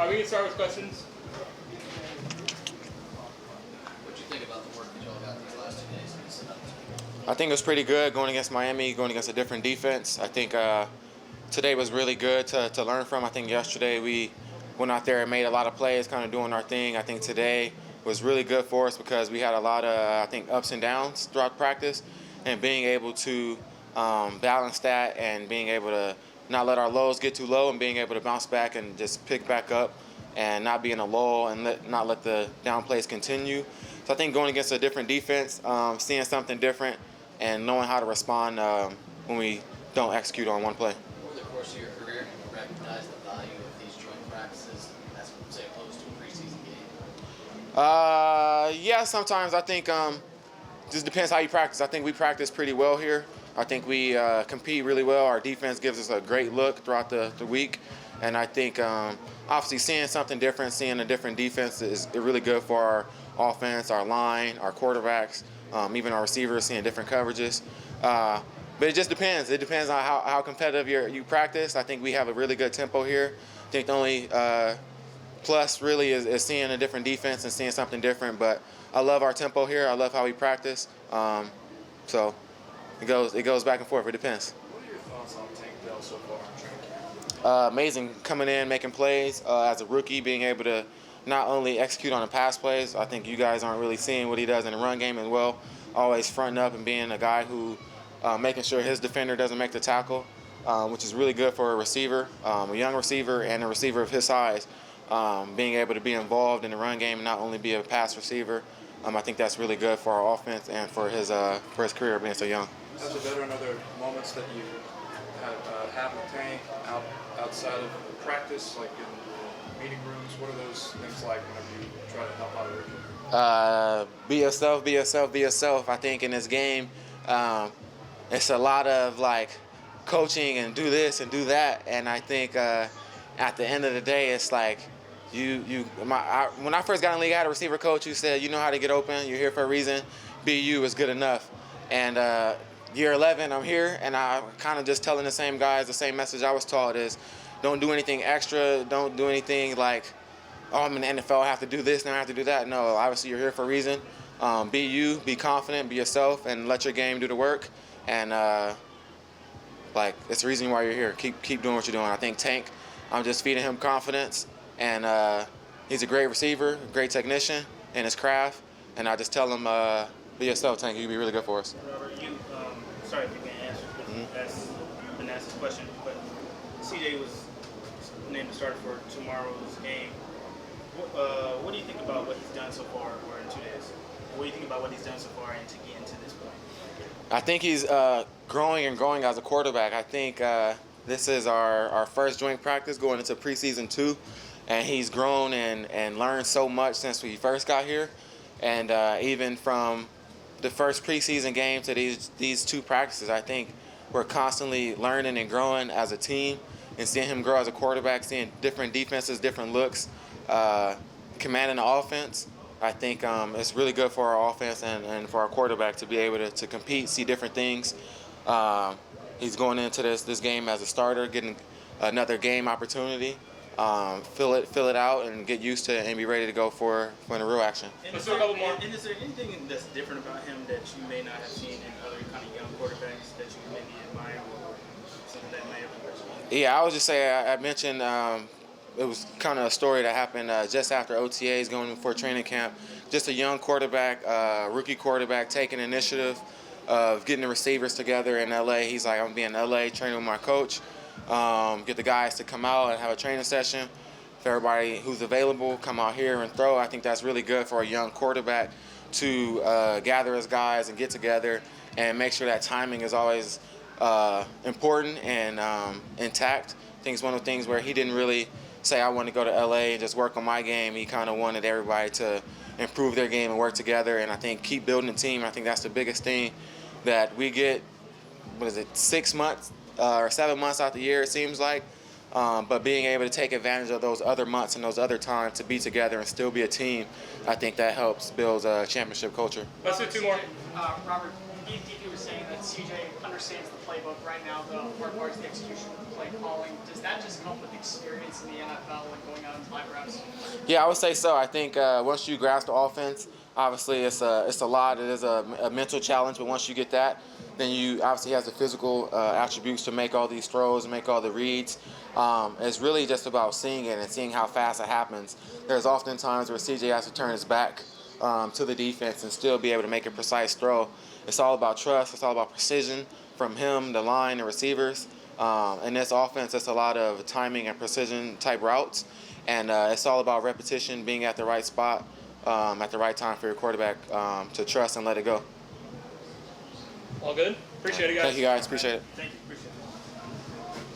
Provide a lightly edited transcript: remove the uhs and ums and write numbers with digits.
We can start with questions. What do you think about the work that y'all got these last 2 days? I think it was pretty good going against Miami, going against a different defense. I think today was really good to learn from. I think yesterday we went out there and made a lot of plays, kind of doing our thing. I think today was really good for us because we had a lot of, I think, ups and downs throughout practice, and being able to balance that and being able to not let our lows get too low and being able to bounce back and just pick back up and not be in a lull and not let the down plays continue. So I think going against a different defense, seeing something different, and knowing how to respond when we don't execute on one play. Over the course of your career, have you recognized the value of these joint practices as, say, opposed to a preseason game? Yeah, sometimes I think just depends how you practice. I think we practice pretty well here. I think we compete really well. Our defense gives us a great look throughout the week. And I think obviously seeing something different, seeing a different defense is really good for our offense, our line, our quarterbacks, even our receivers, seeing different coverages. But it just depends. It depends on how competitive you practice. I think we have a really good tempo here. I think the only plus really is seeing a different defense and seeing something different. But I love our tempo here. I love how we practice. So it goes back and forth. It depends. What are your thoughts on Tank Dell so far in training camp? Amazing, coming in, making plays as a rookie, being able to not only execute on the pass plays. I think you guys aren't really seeing what he does in the run game as well. Always fronting up and being a guy who making sure his defender doesn't make the tackle, which is really good for a receiver, a young receiver and a receiver of his size. Being able to be involved in the run game and not only be a pass receiver, I think that's really good for our offense and for his career being so young. As a veteran, are there moments that you have with Tank outside of practice, like in meeting rooms? What are those things like whenever you try to help out a rookie? Be yourself, be yourself, be yourself. I think in this game, it's a lot of like coaching and do this and do that. And I think at the end of the day, it's like when I first got in the league, I had a receiver coach who said, you know how to get open. You're here for a reason. Be you is good enough. And year 11, I'm here, and I'm kind of just telling the same guys the same message I was taught is don't do anything extra. Don't do anything like, oh, I'm in the NFL, I have to do this, now I have to do that. No, obviously you're here for a reason. Be you, be confident, be yourself, and let your game do the work. And it's the reason why you're here. Keep doing what you're doing. I think Tank, I'm just feeding him confidence, and he's a great receiver, great technician in his craft. And I just tell him, be yourself, Tank. You'll be really good for us. Robert, sorry if you can't answer, but you've been asked this question, but CJ was named the starter for tomorrow's game. What do you think about what he's done so far, or in 2 days? What do you think about what he's done so far and to get into this point? I think he's growing as a quarterback. I think this is our first joint practice going into preseason 2, and he's grown and learned so much since we first got here. And even from the first preseason game to these 2 practices, I think we're constantly learning and growing as a team, and seeing him grow as a quarterback, seeing different defenses, different looks, commanding the offense. I think it's really good for our offense and for our quarterback to be able to compete, see different things. He's going into this game as a starter, getting another game opportunity. Fill it out and get used to it and be ready to go for the real action. Let's do a couple more. And is there anything that's different about him that you may not have seen in other kind of young quarterbacks that you maybe admire, or something that may have impressed you? Yeah, I would just say I mentioned it was kind of a story that happened just after OTAs going for training camp. Just a young quarterback, rookie quarterback, taking initiative of getting the receivers together in LA. He's like, I'm going to be in LA training with my coach. Get the guys to come out and have a training session. For everybody who's available, come out here and throw. I think that's really good for a young quarterback to gather his guys and get together and make sure that timing is always important and intact. I think it's one of the things where he didn't really say, I want to go to LA and just work on my game. He kind of wanted everybody to improve their game and work together, and I think keep building the team. I think that's the biggest thing that we get, 6 months or 7 months out the year, it seems like. But being able to take advantage of those other months and those other times to be together and still be a team, I think that helps build a championship culture. Let's do 2 more. Robert, DP was saying that CJ understands the playbook right now. The hard part is the execution of the play calling. Does that just come with experience in the NFL and going out and live routes? Yeah, I would say so. I think once you grasp the offense, obviously it's a lot. It is a mental challenge, but once you get that, then you obviously has the physical attributes to make all these throws and make all the reads. It's really just about seeing it and seeing how fast it happens. There's often times where CJ has to turn his back to the defense and still be able to make a precise throw. It's all about trust. It's all about precision from him, the line, the receivers. In this offense, it's a lot of timing and precision type routes. And it's all about repetition, being at the right spot at the right time for your quarterback to trust and let it go. All good? Appreciate it, guys. Thank you, guys. Appreciate it. Thank you.